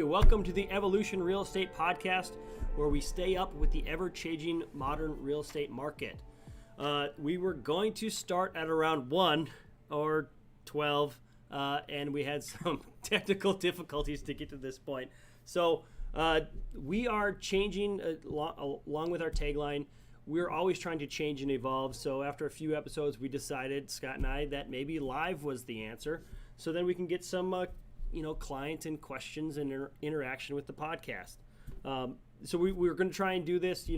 Welcome to the Evolution Real Estate Podcast, where we stay up with the ever-changing modern real estate market. We were going to start at around 1 or 12, and we had some technical difficulties to get to this point. So we are changing along with our tagline. We're always trying to change and evolve. So after a few episodes, we decided, Scott and I, that maybe live was the answer. So then we can get some clients and questions and interaction with the podcast. So we're going to try and do this,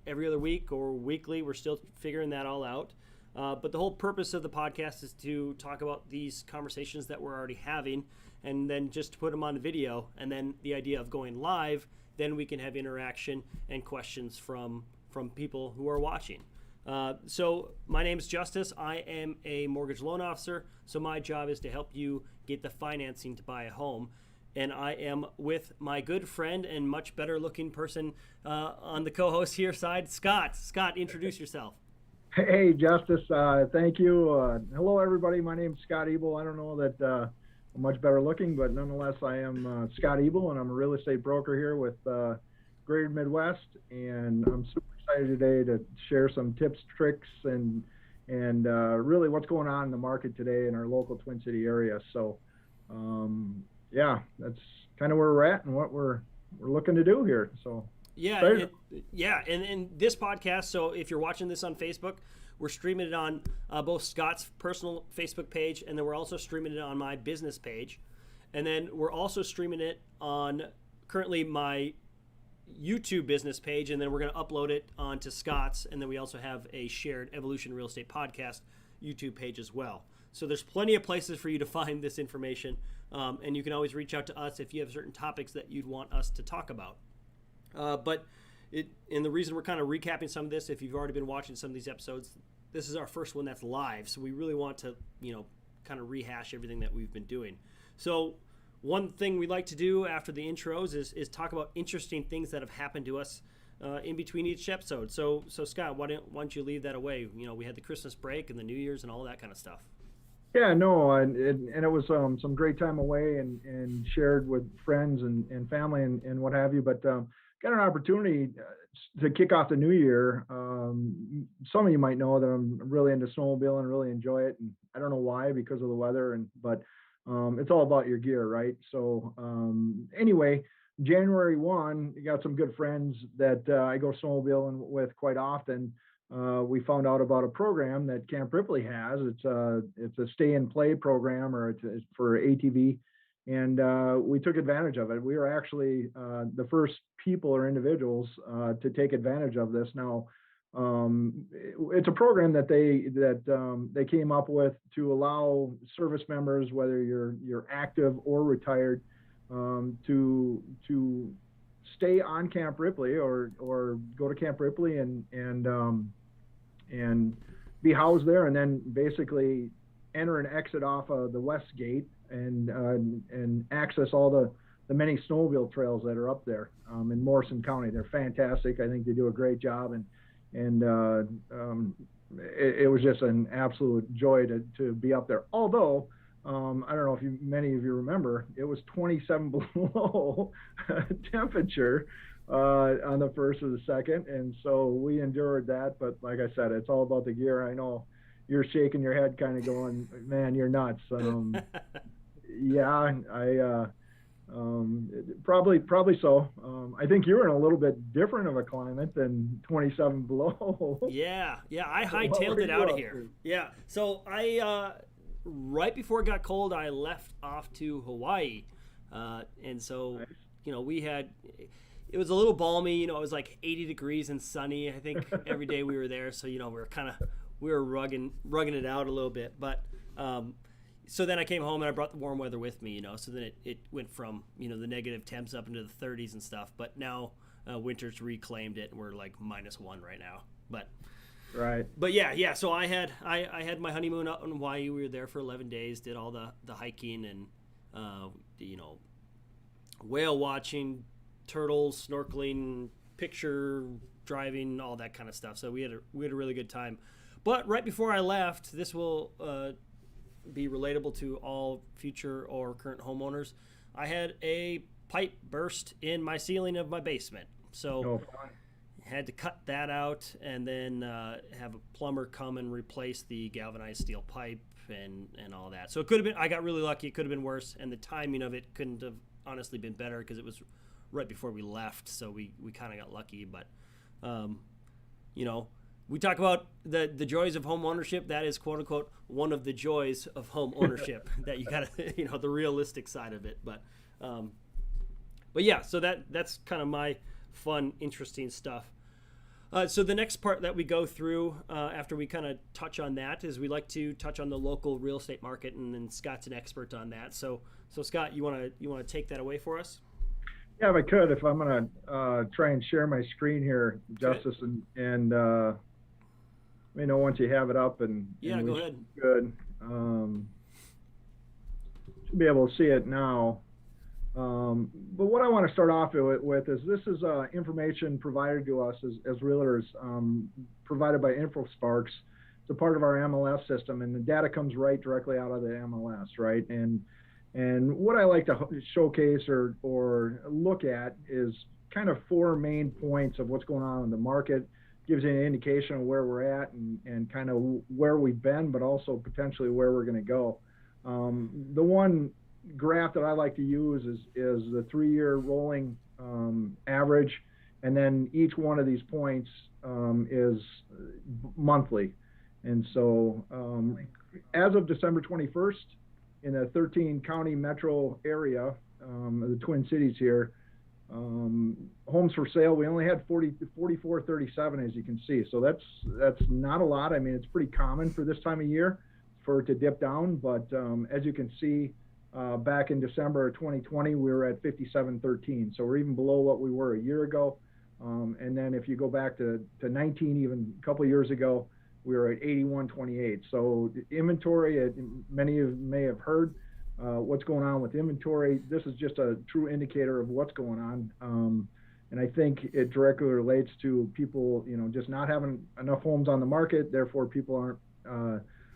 every other week or weekly. We're still figuring that all out. But the whole purpose of the podcast is to talk about these conversations that we're already having and then just to put them on the video. And then the idea of going live, then we can have interaction and questions from people who are watching. So my name is Justus. I am a mortgage loan officer. So my job is to help you get the financing to buy a home. And I am with my good friend and much better looking person on the co-host here side, Scott. Scott, introduce yourself. Hey, Justus. Thank you. Hello, everybody. My name is Scott Ebel. I don't know that I'm much better looking, but nonetheless, I am Scott Ebel, and I'm a real estate broker here with Greater Midwest. And I'm super excited today to share some tips, tricks, and really what's going on in the market today in our local Twin City area. So, that's kind of where we're at and what we're looking to do here. So. And this podcast, so if you're watching this on Facebook, we're streaming it on both Scott's personal Facebook page, and then we're also streaming it on my business page. And then we're also streaming it on currently my YouTube business page, and then we're going to upload it onto Scott's, and then we also have a shared Evolution Real Estate Podcast YouTube page as well. So there's plenty of places for you to find this information, and you can always reach out to us if you have certain topics that you'd want us to talk about. And the reason we're kind of recapping some of this, if you've already been watching some of these episodes, this is our first one that's live. So we really want to, kind of rehash everything that we've been doing. So one thing we like to do after the intros is talk about interesting things that have happened to us in between each episode. So Scott, why don't you leave that away? We had the Christmas break and the New Year's and all that kind of stuff. Yeah, no, and it was some great time away and shared with friends and family and what have you. But got an opportunity to kick off the new year. Some of you might know that I'm really into snowmobiling and really enjoy it. And I don't know why, because of the weather, but it's all about your gear, right? So anyway, January 1, you got some good friends that I go snowmobiling with quite often. We found out about a program that Camp Ripley has. It's a stay and play program, or it's for ATV. And we took advantage of it. We were actually the first people or individuals to take advantage of this. Now, it's a program that they came up with to allow service members, whether you're active or retired, to stay on Camp Ripley or go to Camp Ripley and be housed there, and then basically enter and exit off of the west gate and access all the many snowmobile trails that are up there in Morrison County. They're fantastic. I think they do a great job, and it was just an absolute joy to be up there. Although I don't know if many of you remember, it was 27 below temperature on the first or the second, and so we endured that. But like I said, it's all about the gear. I know you're shaking your head, kind of going, "Man, you're nuts." Yeah, I probably so. I think you're in a little bit different of a climate than 27 below. Yeah, I hightailed it out of here. Yeah, so I right before it got cold, I left off to Hawaii, and so nice. We had. It was a little balmy, it was like 80 degrees and sunny, I think, every day we were there. So, we were rugging it out a little bit. But so then I came home and I brought the warm weather with me, so then it went from, the negative temps up into the 30s and stuff. But now winter's reclaimed it and we're like -1 right now. But right. But yeah. So I had my honeymoon out in Hawaii. We were there for 11 days, did all the hiking and, whale watching, turtles, snorkeling, picture driving, all that kind of stuff. So we had a really good time. But right before I left, this will be relatable to all future or current homeowners. I had a pipe burst in my ceiling of my basement. So had to cut that out and then have a plumber come and replace the galvanized steel pipe and all that. So it could have been, I got really lucky. It could have been worse, and the timing of it couldn't have honestly been better because it was right before we left. So we kind of got lucky. But, we talk about the joys of home ownership. That is, quote unquote, one of the joys of home ownership that you got to, the realistic side of it. But yeah, so that's kind of my fun, interesting stuff. So the next part that we go through after we kind of touch on that is we like to touch on the local real estate market, and then Scott's an expert on that. So Scott, you want to take that away for us? Yeah, if I could, if I'm going to try and share my screen here, Justus, and let me know once you have it up. And go ahead. Good. Should be able to see it now. But what I want to start off with is this is information provided to us as realtors, provided by InfoSparks. It's a part of our MLS system, and the data comes right directly out of the MLS, right? And what I like to showcase or look at is kind of 4 main points of what's going on in the market. Gives you an indication of where we're at and kind of where we've been, but also potentially where we're going to go. The one graph that I like to use is the 3-year rolling average, and then each one of these points is monthly. And so as of December 21st, in the 13 county metro area, the Twin Cities here, homes for sale, we only had 4437, as you can see. So that's not a lot. I mean, it's pretty common for this time of year for it to dip down, but as you can see, back in December of 2020, we were at 5713. So we're even below what we were a year ago. And then if you go back to 19, even a couple of years ago, we were at 8128. So inventory, many of you may have heard what's going on with inventory. This is just a true indicator of what's going on. And I think it directly relates to people, just not having enough homes on the market. Therefore, people aren't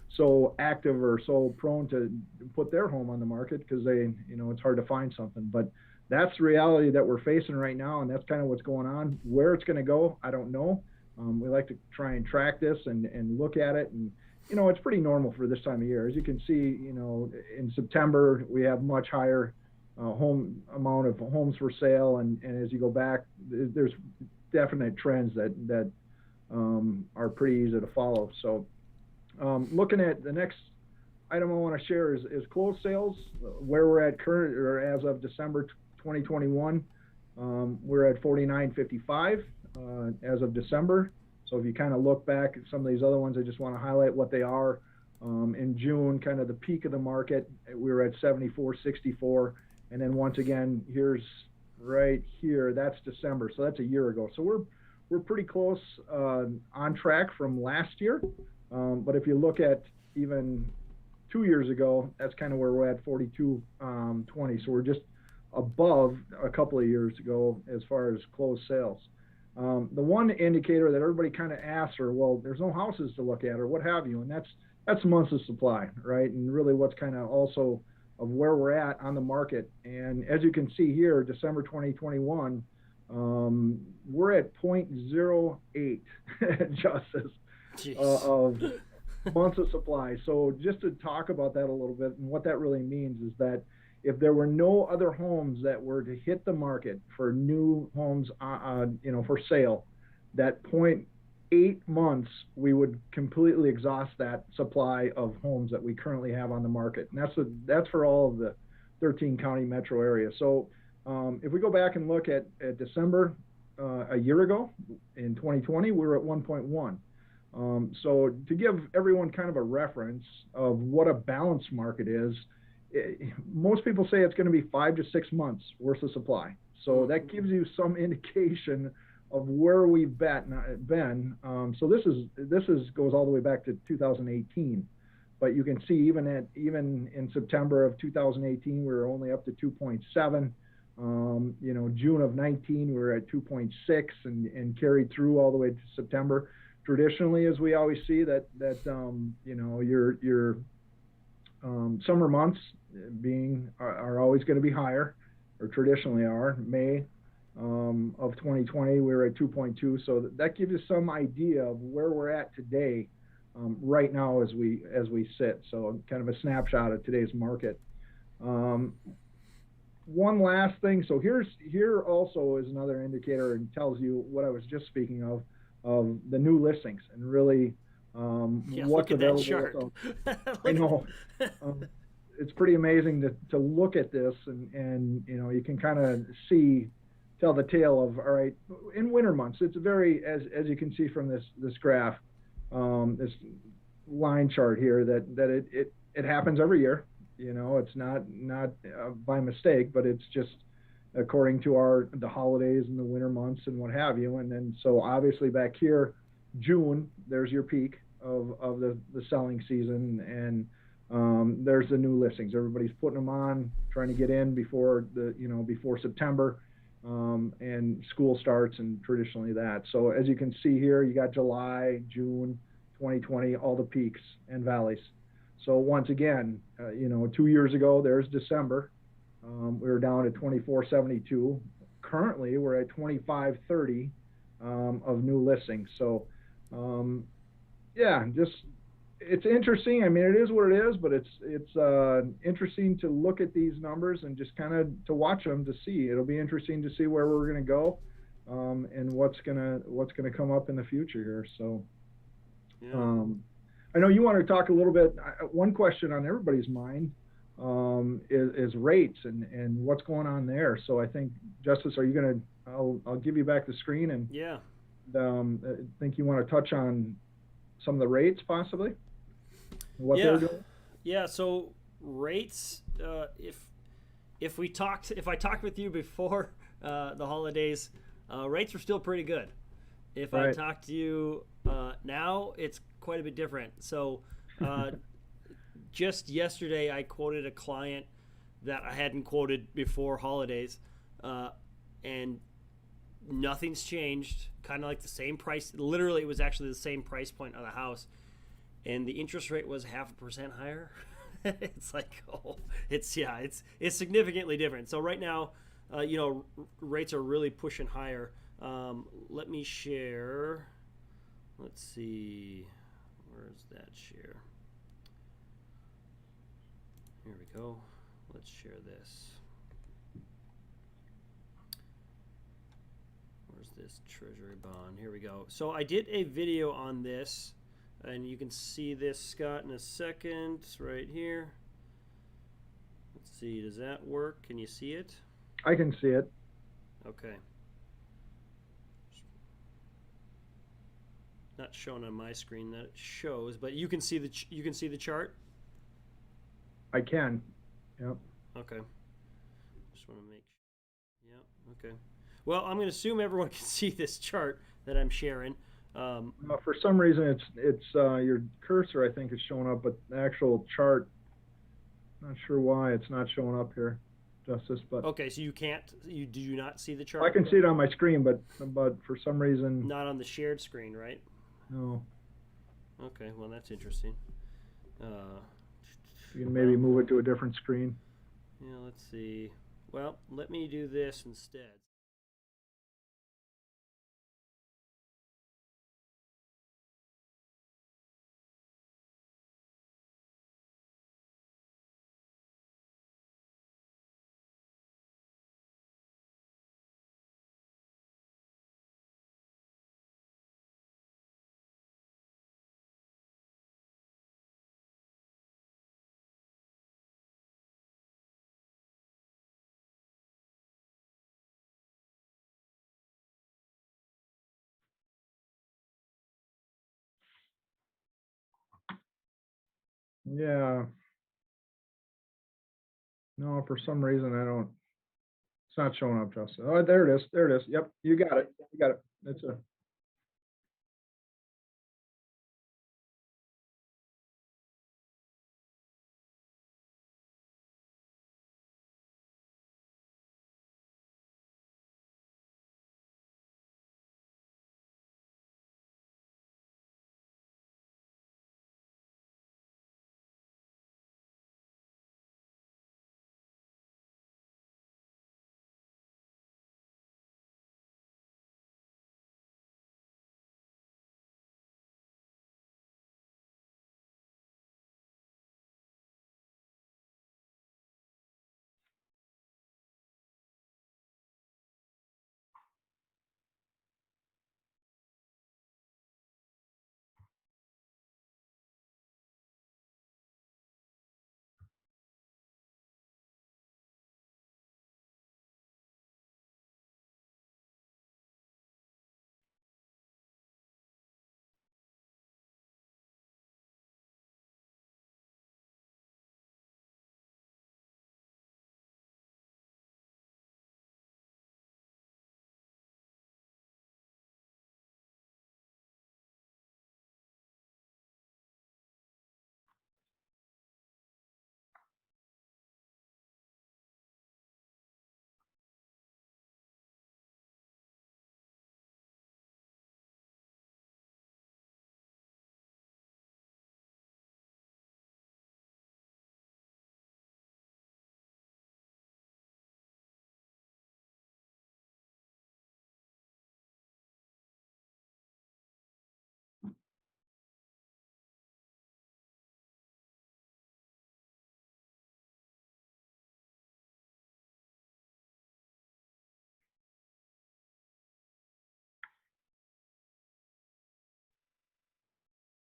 so active or so prone to put their home on the market because it's hard to find something. But that's the reality that we're facing right now, and that's kind of what's going on. Where it's going to go, I don't know. We like to try and track this and look at it, and it's pretty normal for this time of year. As you can see, in September we have much higher amount of homes for sale, and as you go back, there's definite trends that are pretty easy to follow. So looking at the next item I want to share is closed sales, where we're at current or as of December 2021. We're at 4955 as of December. So if you kind of look back at some of these other ones, I just want to highlight what they are. In June, kind of the peak of the market, we were at 7464, and then once again, here's right here, that's December, so that's a year ago. So we're pretty close on track from last year. But if you look at even 2 years ago, that's kind of where we're at, 4220. So we're just above a couple of years ago as far as closed sales. The one indicator that everybody kind of asks, well, there's no houses to look at or what have you, and that's months of supply, right? And really what's kind of also of where we're at on the market. And as you can see here, December 2021, we're at 0.08 Justus of months of supply. So just to talk about that a little bit, and what that really means is that if there were no other homes that were to hit the market for new homes, for sale, that 0.8 months, we would completely exhaust that supply of homes that we currently have on the market. And that's for all of the 13 county metro area. So if we go back and look at December a year ago in 2020, we were at 1.1. So to give everyone kind of a reference of what a balanced market is, most people say it's going to be 5 to 6 months worth of supply. So that gives you some indication of where we've been. So this goes all the way back to 2018, but you can see even in September of 2018 we were only up to 2.7. June of 19 we were at 2.6 and carried through all the way to September. Traditionally, as we always see, that your summer months are always going to be higher, or traditionally are. May of 2020, we were at 2.2. So that gives you some idea of where we're at today, right now as we sit. So kind of a snapshot of today's market. Um, One last thing. So here also is another indicator and tells you what I was just speaking of the new listings and really Yeah, what's look at that available. chart. I Look at know. It's pretty amazing to look at this and you can kind of tell the tale of, all right, in winter months, it's very, as you can see from this graph, this line chart here, that it happens every year. It's not by mistake, but it's just according to the holidays and the winter months and what have you. And then so obviously back here, June, there's your peak of the selling season, and there's the new listings. Everybody's putting them on, trying to get in before September, and school starts, and traditionally that. So as you can see here, you got July, June, 2020, all the peaks and valleys. So once again, 2 years ago, there's December. We were down at 2472. Currently, we're at 2530 of new listings. So, yeah, just it's interesting. I mean, it is what it is, but it's interesting to look at these numbers and just kind of to watch them to see. It'll be interesting to see where we're going to go, and what's gonna come up in the future here. So, yeah. I know you want to talk a little bit. One question on everybody's mind is rates and what's going on there. So I think, Justus, are you going to? I'll give you back the screen, and Yeah. I think you want to touch on some of the rates possibly, what Yeah. they're doing. Yeah. So rates, if I talked with you before the holidays, rates were still pretty good. If I Right. talk to you now, it's quite a bit different. So, just yesterday, I quoted a client that I hadn't quoted before holidays, and nothing's changed. Kind of like the same price. Literally, it was actually the same price point of the house, and the interest rate was 0.5% higher. It's like, oh, it's significantly different. So right now, rates are really pushing higher. Let me share. Let's see. Where's that share? Here we go. Let's share this. Where's this treasury bond? Here we go. So I did a video on this, and you can see this, Scott, in a second. It's right here. Let's see. Does that work? Can you see it? I can see it. Okay. Not shown on my screen that it shows, but you can see the chart. I can. Yep. Okay. Just want to make. Yeah. Okay. Well, I'm going to assume everyone can see this chart that I'm sharing. For some reason, it's your cursor, I think, is showing up, but the actual chart, not sure why it's not showing up here, Justice. But Okay, so you can't. Do you not see the chart? I can see it on my screen, but for some reason, Not on the shared screen, right? no. Okay. Well, that's interesting. You can maybe move it to a different screen. Yeah. Let's see. Well, let me do this instead. Yeah. No, for some reason I don't. It's not showing up, Justin. Oh, there it is. There it is. Yep, you got it. You got it. That's a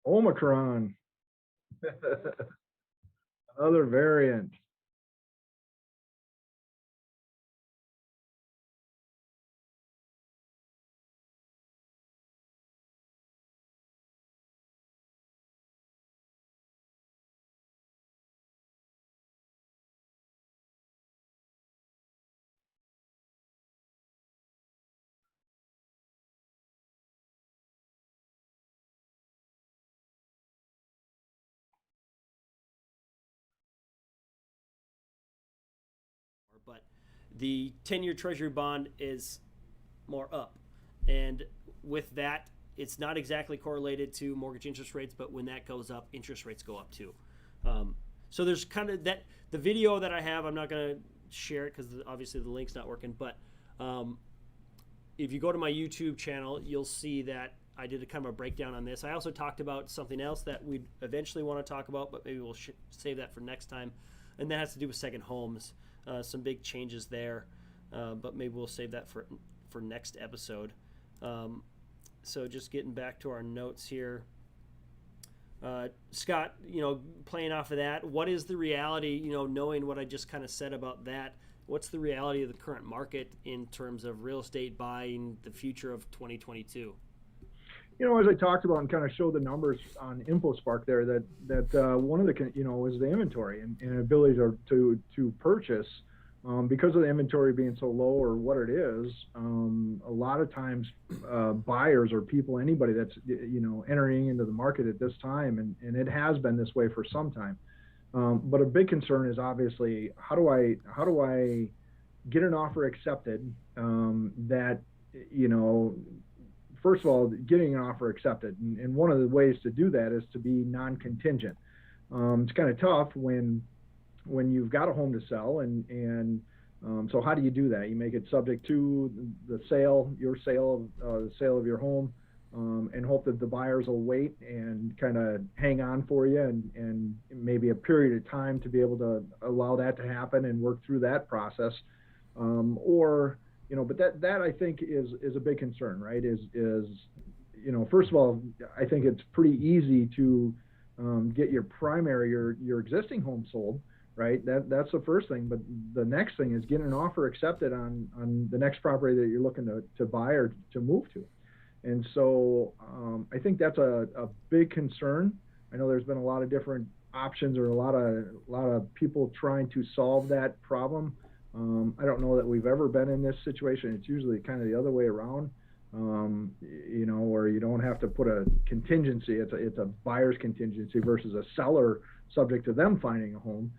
Omicron, another variant. But the 10-year Treasury bond is more up, and with that, it's not exactly correlated to mortgage interest rates, but when that goes up, interest rates go up too. So there's kind of that. The video that I have, I'm not going to share it because obviously the link's not working, but if you go to my YouTube channel, you'll see that I did a kind of a breakdown on this. I also talked about something else that we'd eventually want to talk about, but maybe we'll save that for next time, and that has to do with second homes. Some big changes there, but maybe we'll save that for next episode. So just getting back to our notes here. Scott, playing off of that, what is the reality, knowing what I just kind of said about that, what's the reality of the current market in terms of real estate buying the future of 2022? As I talked about and kind of showed the numbers on InfoSpark there, that one of the, is the inventory and ability to purchase, because of the inventory being so low or what it is. A lot of times, buyers or people, anybody that's entering into the market at this time, and it has been this way for some time. But a big concern is obviously how do I get an offer accepted that first of all, getting an offer accepted. And one of the ways to do that is to be non-contingent. It's kind of tough when you've got a home to sell, and so how do you do that? You make it subject to the sale of your home, and hope that the buyers will wait and kind of hang on for you, and maybe a period of time to be able to allow that to happen and work through that process. But that I think is a big concern, right? First of all, I think it's pretty easy to get your existing home sold, right? That's the first thing. But the next thing is getting an offer accepted on the next property that you're looking to buy or to move to. And so I think that's a big concern. I know there's been a lot of different options or a lot of people trying to solve that problem. I don't know that we've ever been in this situation. It's usually kind of the other way around, where you don't have to put a contingency. It's a buyer's contingency versus a seller subject to them finding a home.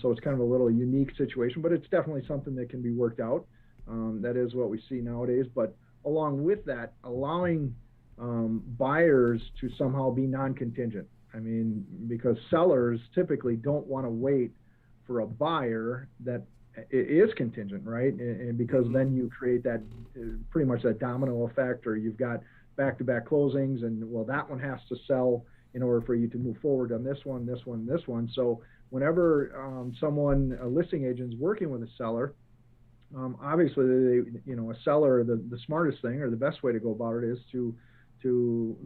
So it's kind of a little unique situation, but it's definitely something that can be worked out. That is what we see nowadays. But along with that, allowing buyers to somehow be non-contingent. I mean, because sellers typically don't want to wait for a buyer that it is contingent, right? And because then you create that pretty much that domino effect, or you've got back-to-back closings, and well, that one has to sell in order for you to move forward on this one, this one, this one. So whenever a listing agent's working with a seller, obviously, a seller, the smartest thing or the best way to go about it is to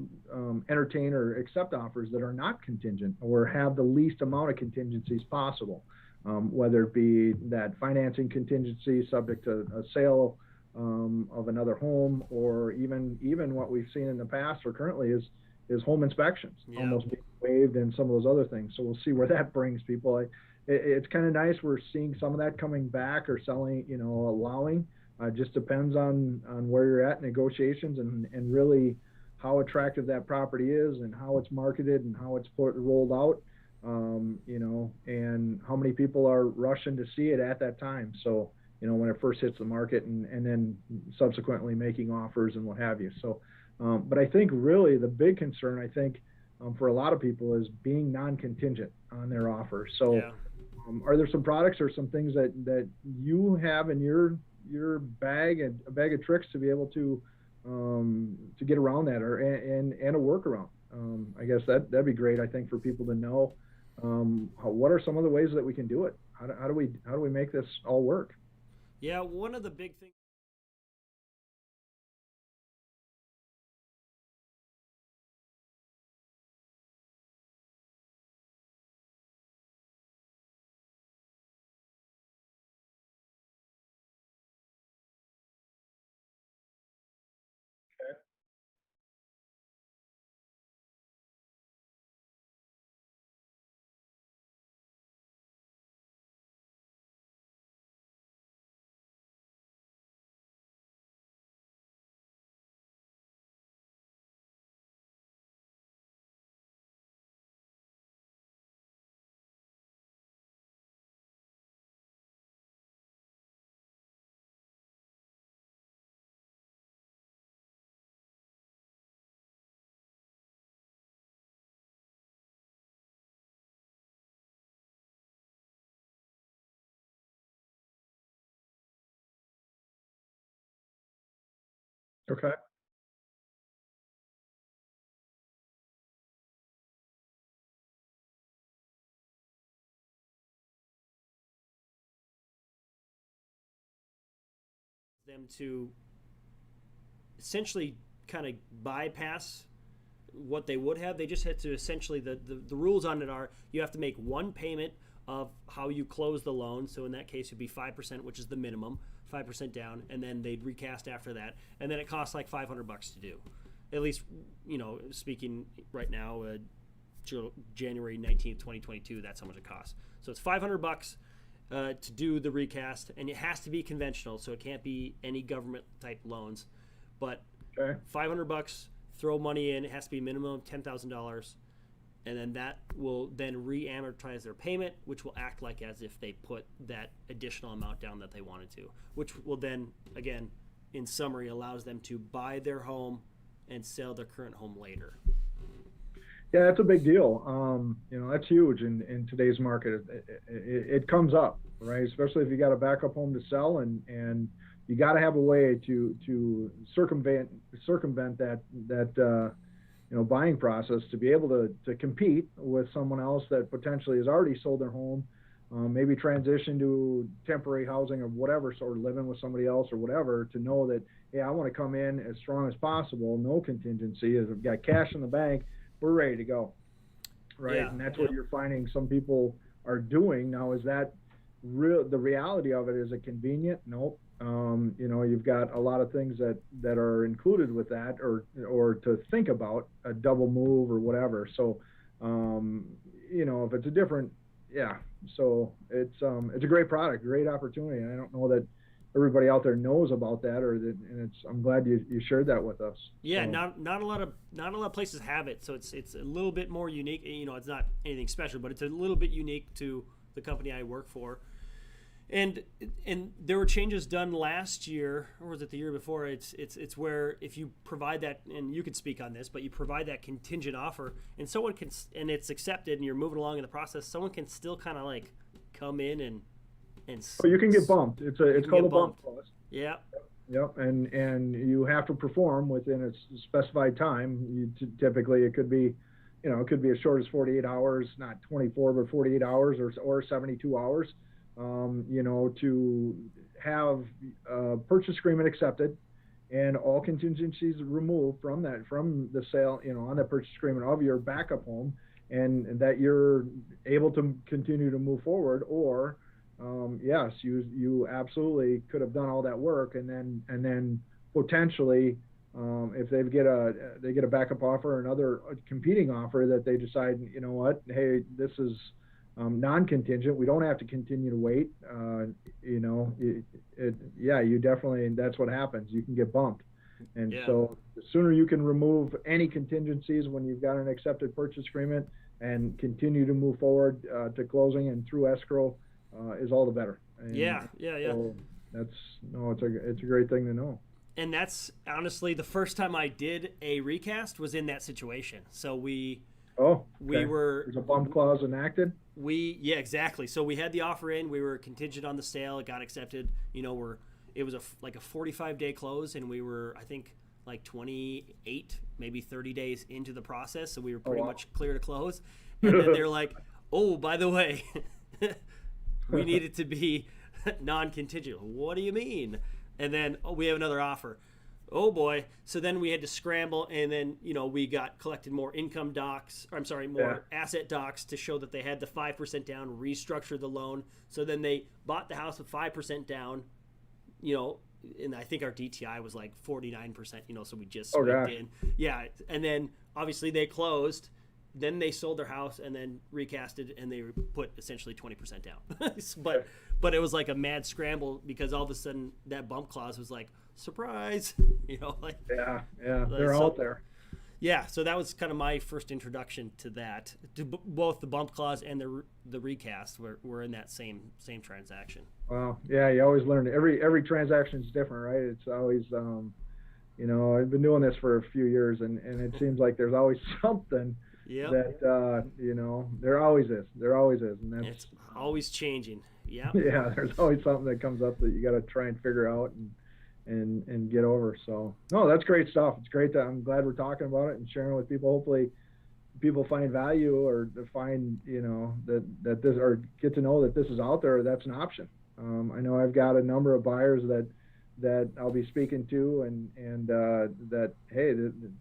entertain or accept offers that are not contingent or have the least amount of contingencies possible. Whether it be that financing contingency subject to a sale of another home, or even what we've seen in the past or currently is home inspections almost being waived, and some of those other things. So we'll see where that brings people. It's kind of nice. We're seeing some of that coming back or selling, allowing. Just depends on where you're at in negotiations and really how attractive that property is and how it's marketed and how it's rolled out. And how many people are rushing to see it at that time. So, when it first hits the market and then subsequently making offers and what have you. So, but I think really the big concern, for a lot of people is being non-contingent on their offer. So, are there some products or some things that you have in your bag, and a bag of tricks to be able to get around that and a workaround? I guess that'd be great, I think, for people to know. What are some of the ways that we can do it? How do we make this all work? Yeah, one of the big things Okay. Them to essentially kind of bypass what they would have. They just had to essentially, the rules on it are you have to make one payment of how you close the loan. So in that case, it'd be 5%, which is the minimum, 5% down, and then they'd recast after that. And then it costs like $500 to do. At least, speaking right now, January 19th, 2022, that's how much it costs. So it's $500 to do the recast, and it has to be conventional, so it can't be any government type loans. But Okay. $500, throw money in. It has to be minimum $10,000, and then that will then re-amortize their payment, which will act like as if they put that additional amount down that they wanted to, which will then, again, in summary, allows them to buy their home and sell their current home later. Yeah, that's a big deal. That's huge in today's market. It comes up, right? Especially if you got a backup home to sell, and you got to have a way to circumvent that buying process to be able to compete with someone else that potentially has already sold their home, maybe transition to temporary housing or whatever, sort of living with somebody else or whatever, to know that, hey, I want to come in as strong as possible, no contingency, as I've got cash in the bank, we're ready to go, right? Yeah, And that's yeah. what you're finding some people are doing now. Is that real? The reality of it, is it convenient? Nope. You've got a lot of things that are included with that, or to think about a double move or whatever. So, if it's a different, yeah. So it's a great product, great opportunity, and I don't know that everybody out there knows about that, I'm glad you shared that with us. Yeah, So, not a lot of places have it, so it's a little bit more unique. It's not anything special, but it's a little bit unique to the company I work for. And there were changes done last year, or was it the year before? It's where if you provide that, and you could speak on this, but you provide that contingent offer, and someone can, and it's accepted, and you're moving along in the process, someone can still kind of like come in and oh, you can get bumped. It's can called get a bump bumped. clause. Yeah, Yep, and you have to perform within a specified time. Typically, it could be, it could be as short as 48 hours, not 24, but 48 hours, or 72 hours. To have a purchase agreement accepted and all contingencies removed from the sale, on the purchase agreement of your backup home, and that you're able to continue to move forward. Or yes, you absolutely could have done all that work, and then potentially, if they get a backup offer or another competing offer, that they decide, what, hey, this is non-contingent, we don't have to continue to wait. Yeah, you definitely, that's what happens. You can get bumped. And yeah. so the sooner you can remove any contingencies when you've got an accepted purchase agreement and continue to move forward to closing and through escrow, is all the better. Yeah, yeah, yeah. So it's a great thing to know. And that's honestly the first time I did a recast was in that situation. So we Oh, we okay. were There's a bump clause enacted. yeah, exactly. So we had the offer in. We were contingent on the sale. It got accepted. It was like a 45-day close, and we were, I think, like 28, maybe 30 days into the process. So we were pretty wow. much clear to close. And then they're like, "Oh, by the way, we need it to be non-contingent." What do you mean? And then, oh, we have another offer. Oh boy. So then we had to scramble, and then we got collected more income docs, or I'm sorry, more asset docs to show that they had the 5% down, restructure the loan. So then they bought the house with 5% down, and I think our DTI was like 49%, so we just scraped in. Yeah. And then obviously they closed, then they sold their house and then recasted, and they put essentially 20% down. But it was like a mad scramble, because all of a sudden that bump clause was like, surprise, like, yeah, they're out there. Yeah, so that was kind of my first introduction to that. To both the bump clause and the recast were in that same transaction. Wow, yeah, you always learn. Every transaction is different, right? It's always, I've been doing this for a few years, and it seems like there's always something. Yep. That there always is, and that's it's always changing. Yeah. Yeah, there's always something that comes up that you got to try and figure out, and get over. So no, that's great stuff. It's great that I'm glad we're talking about it and sharing with people. Hopefully people find value or find, that this, or get to know that this is out there. That's an option. I know I've got a number of buyers that I'll be speaking to and that, hey,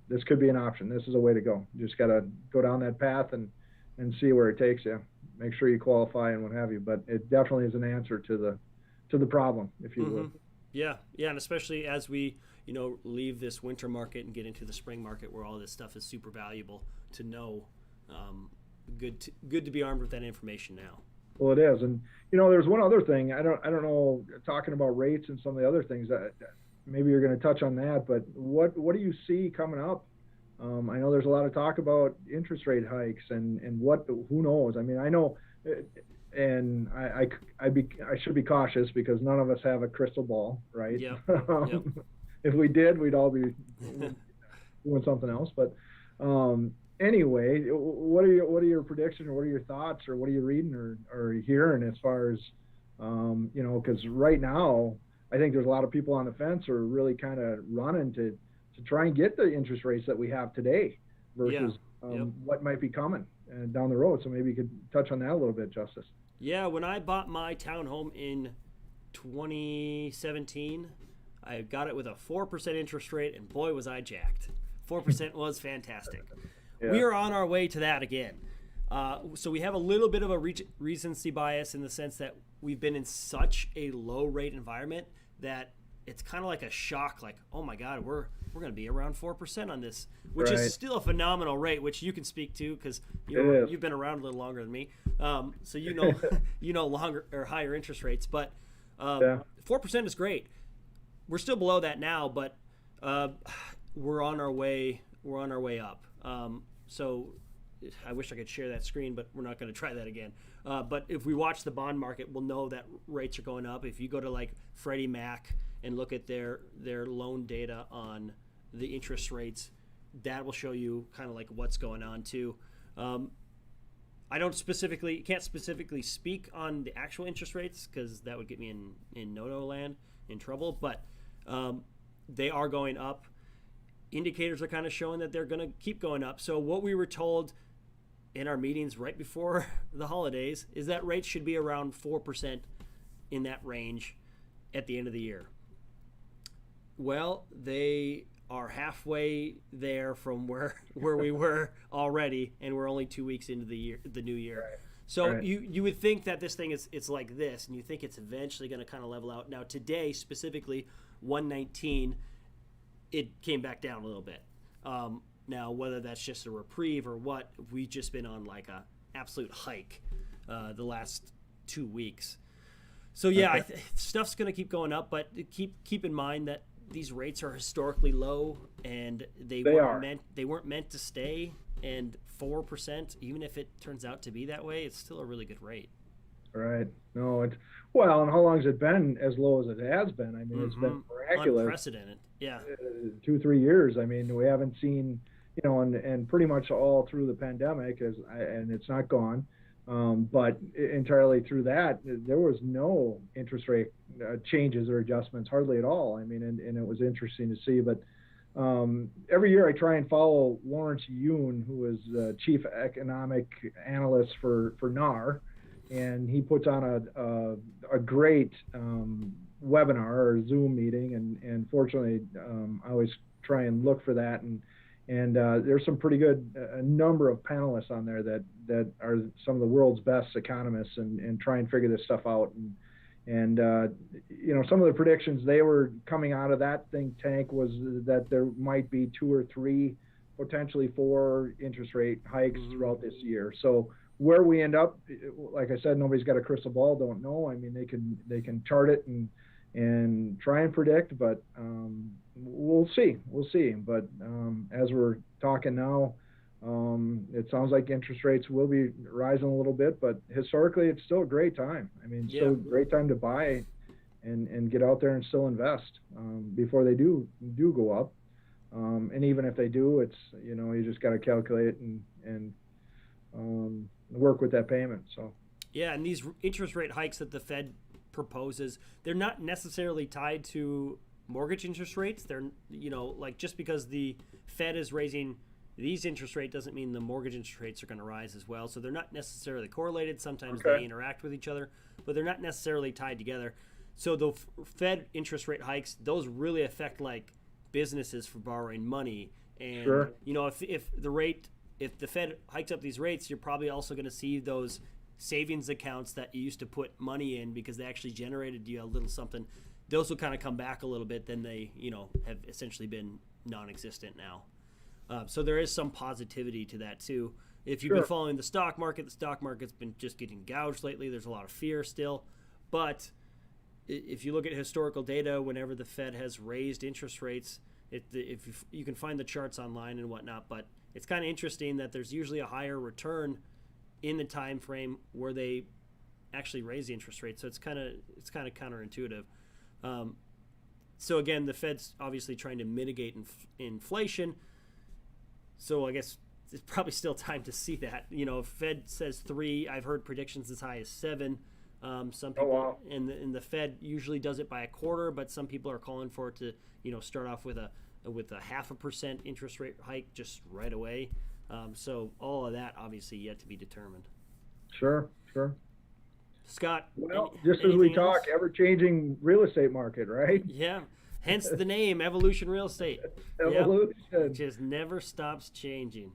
this could be an option. This is a way to go. You just got to go down that path and see where it takes you. Make sure you qualify and what have you. But it definitely is an answer to the problem, if you will. Yeah, and especially as we, leave this winter market and get into the spring market where all this stuff is super valuable to know. Good to be armed with that information now. Well, it is, and there's one other thing. I don't know. Talking about rates and some of the other things that maybe you're going to touch on that. But what do you see coming up? I know there's a lot of talk about interest rate hikes and who knows. I mean, I know, and I should be cautious because none of us have a crystal ball, right? Yep. If we did, we'd all be doing something else. But anyway, what are your predictions, or what are your thoughts, or what are you reading or hearing as far as because right now I think there's a lot of people on the fence who are really kind of running to try and get the interest rates that we have today versus what might be coming down the road. So maybe you could touch on that a little bit, Justus. Yeah, when I bought my townhome in 2017, I got it with a 4% interest rate, and boy, was I jacked. 4% was fantastic. Yeah. We are on our way to that again. So we have a little bit of a recency bias in the sense that we've been in such a low rate environment that it's kind of like a shock, like, oh my God, we're going to be around 4% on this, which is still a phenomenal rate, which you can speak to because you've been around a little longer than me. So longer or higher interest rates, but 4% is great. We're still below that now, but we're on our way up. So I wish I could share that screen, but we're not going to try that again. But if we watch the bond market, we'll know that rates are going up. If you go to like Freddie Mac and look at their loan data on the interest rates, that will show you kind of like what's going on too. I can't specifically speak on the actual interest rates because that would get me in no-no land, in trouble, but they are going up. Indicators are kind of showing that they're going to keep going up. So what we were told in our meetings right before the holidays is that rates should be around 4% in that range at the end of the year. Well, they are halfway there from where we were already, and we're only 2 weeks into the new year. Right. So you would think that this thing it's like this, and you think it's eventually going to kind of level out. Now today, specifically 119, it came back down a little bit. Now, whether that's just a reprieve or what, we've just been on like a absolute hike the last 2 weeks. So yeah, stuff's going to keep going up, but keep in mind that these rates are historically low, and they weren't meant to stay. And 4%, even if it turns out to be that way, it's still a really good rate. Right. No, and how long has it been as low as it has been? I mean, it's been miraculous. Unprecedented. Yeah. 2-3 years. I mean, we haven't seen, and pretty much all through the pandemic, and it's not gone. But entirely through that, there was no interest rate changes or adjustments, hardly at all. I mean, and it was interesting to see. But every year I try and follow Lawrence Yun, who is the chief economic analyst for NAR, and he puts on a great webinar or Zoom meeting, and fortunately I always try and look for that, and there's some pretty good a number of panelists on there that are some of the world's best economists and try and figure this stuff out, and some of the predictions they were coming out of that think tank was that there might be 2 or 3, potentially 4 interest rate hikes throughout this year. So where we end up, like I said, nobody's got a crystal ball, don't know. I mean, they can chart it and try and predict, but we'll see. But as we're talking now, it sounds like interest rates will be rising a little bit, but historically it's still a great time. I mean, still a great time to buy and get out there and still invest before they do go up. And even if they do, it's, you just got to calculate and work with that payment. So yeah, and these interest rate hikes that the Fed proposes, they're not necessarily tied to mortgage interest rates. They're, like just because the Fed is raising these interest rates doesn't mean the mortgage interest rates are going to rise as well. So they're not necessarily correlated. Sometimes they interact with each other, but they're not necessarily tied together. So the Fed interest rate hikes, those really affect like businesses for borrowing money. And if the Fed hikes up these rates, you're probably also going to see those savings accounts that you used to put money in because they actually generated you a little something. Those will kind of come back a little bit. Then they, have essentially been non-existent now. So there is some positivity to that too. If you've been following the stock market's been just getting gouged lately. There's a lot of fear still. But if you look at historical data, whenever the Fed has raised interest rates, if you can find the charts online and whatnot, but it's kind of interesting that there's usually a higher return in the time frame where they actually raise the interest rate. So it's kind of counterintuitive. So again, the Fed's obviously trying to mitigate inflation. So I guess it's probably still time to see that. If Fed says 3, I've heard predictions as high as 7. Some people and the Fed usually does it by a quarter, but some people are calling for it to start off with a 0.5% interest rate hike just right away. So all of that obviously yet to be determined. Sure. Scott, well, just as we talk, ever-changing real estate market, right? Yeah. Hence the name, Evolution Real Estate. Evolution. Yep. Just never stops changing.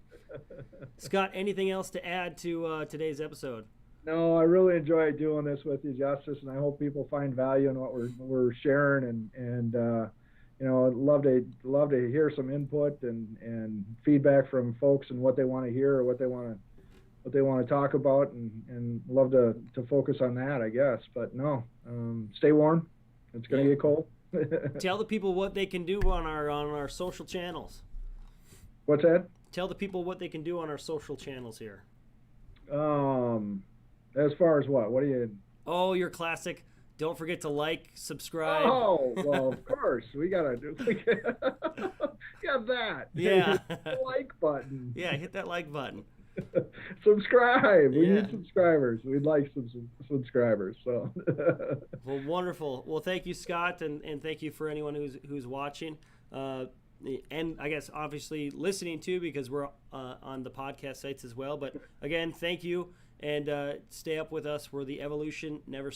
Scott, anything else to add to today's episode? No, I really enjoy doing this with you, Justus, and I hope people find value in what we're sharing, and I'd love to hear some input and feedback from folks and what they want to hear or what they want to talk about, and love to focus on that, I guess. But no, stay warm. It's going to get cold. Tell the people what they can do on our social channels. What's that? Tell the people what they can do on our social channels here. As far as what? What do you? Oh, your classic. Don't forget to like, subscribe. Oh, well, of course. We gotta do. Yeah, that. Yeah. Hit the like button. Yeah, hit that like button. Subscribe. We need subscribers. We'd like some subscribers. So. Well, wonderful. Well, thank you, Scott, and thank you for anyone who's watching, and I guess obviously listening too, because we're on the podcast sites as well. But again, thank you, and stay up with us. We're the Evolution Never